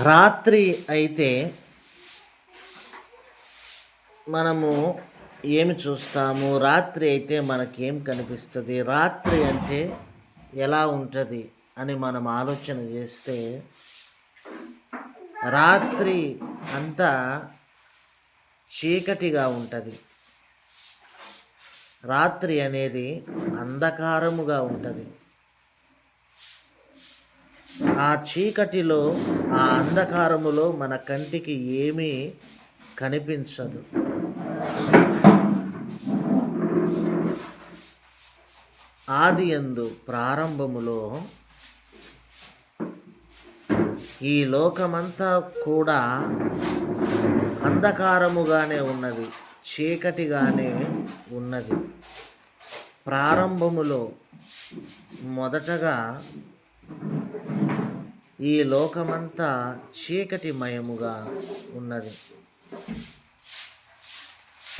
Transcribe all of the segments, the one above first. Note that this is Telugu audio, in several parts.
రాత్రి అయితే మనము ఏమి చూస్తాము? రాత్రి అయితే మనకేం కనిపిస్తుంది? రాత్రి అంటే ఎలా ఉంటుంది అని మనం ఆలోచన చేస్తే, రాత్రి అంతా చీకటిగా ఉంటుంది. రాత్రి అనేది అంధకారముగా ఉంటుంది. ఆ చీకటిలో, ఆ అంధకారములో మన కంటికి ఏమీ కనిపించదు. ఆదియందు ప్రారంభములో ఈ లోకమంతా కూడా అంధకారముగానే ఉన్నది, చీకటిగానే ఉన్నది. ప్రారంభములో మొదటగా ఈ లోకమంతా చీకటిమయముగా ఉన్నది.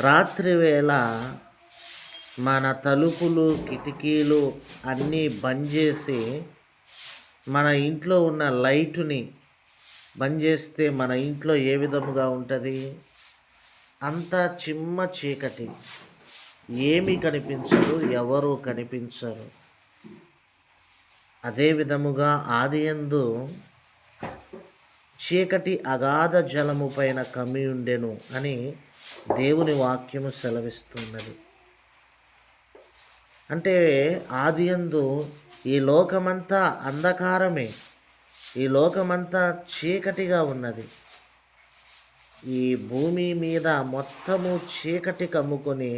రాత్రివేళ మన తలుపులు, కిటికీలు అన్నీ బంద్ చేసి, మన ఇంట్లో ఉన్న లైటుని బంద్ చేస్తే మన ఇంట్లో ఏ విధముగా ఉంటుంది? అంతా చిమ్మ చీకటి, ఏమీ కనిపించదు, ఎవరు కనిపించరు. అదే విధముగా ఆదియందు చీకటి అగాధ జలము పైన కమ్మి ఉండెను అని దేవుని వాక్యము సెలవిస్తున్నది. అంటే ఆదియందు ఈ లోకమంతా అంధకారమే, ఈ లోకమంతా చీకటిగా ఉన్నది. ఈ భూమి మీద మొత్తము చీకటి కమ్ముకొని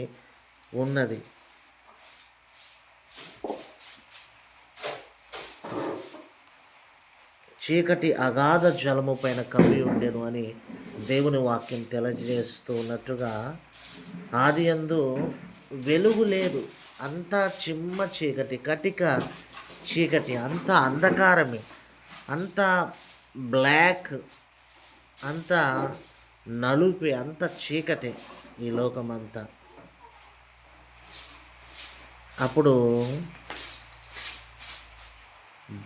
ఉన్నది. చీకటి అగాధ జలము పైన కమ్మి ఉండెను అని దేవుని వాక్యం తెలియజేస్తూ ఉన్నట్టుగా, ఆదియందు వెలుగు లేదు, అంతా చిమ్మ చీకటి, కటిక చీకటి, అంతా అంధకారమే, అంతా బ్లాక్, అంతా నలుపి, అంత చీకటి ఈ లోకమంతా. అప్పుడు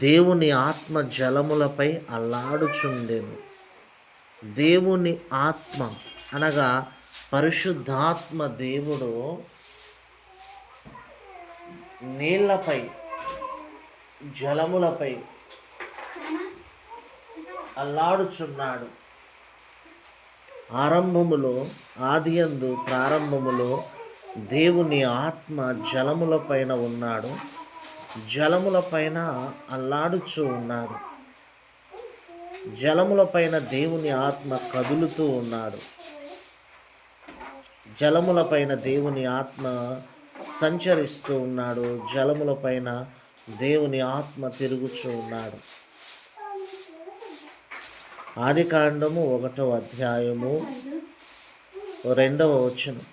దేవుని ఆత్మ జలములపై అల్లాడుచుండెను. దేవుని ఆత్మ అనగా పరిశుద్ధాత్మ దేవుడు నీళ్లపై, జలములపై అల్లాడుచున్నాడు. ఆదియందు ప్రారంభములో దేవుని ఆత్మ జలములపైన ఉన్నాడు, జలములపైన అల్లాడుచూ ఉన్నాడు. జలములపైన దేవుని ఆత్మ కదులుతూ ఉన్నాడు. జలములపైన దేవుని ఆత్మ సంచరిస్తూ ఉన్నాడు. జలములపైన దేవుని ఆత్మ తిరుగుచూ ఉన్నాడు. ఆదికాండము 1వ అధ్యాయము 2వ వచనం.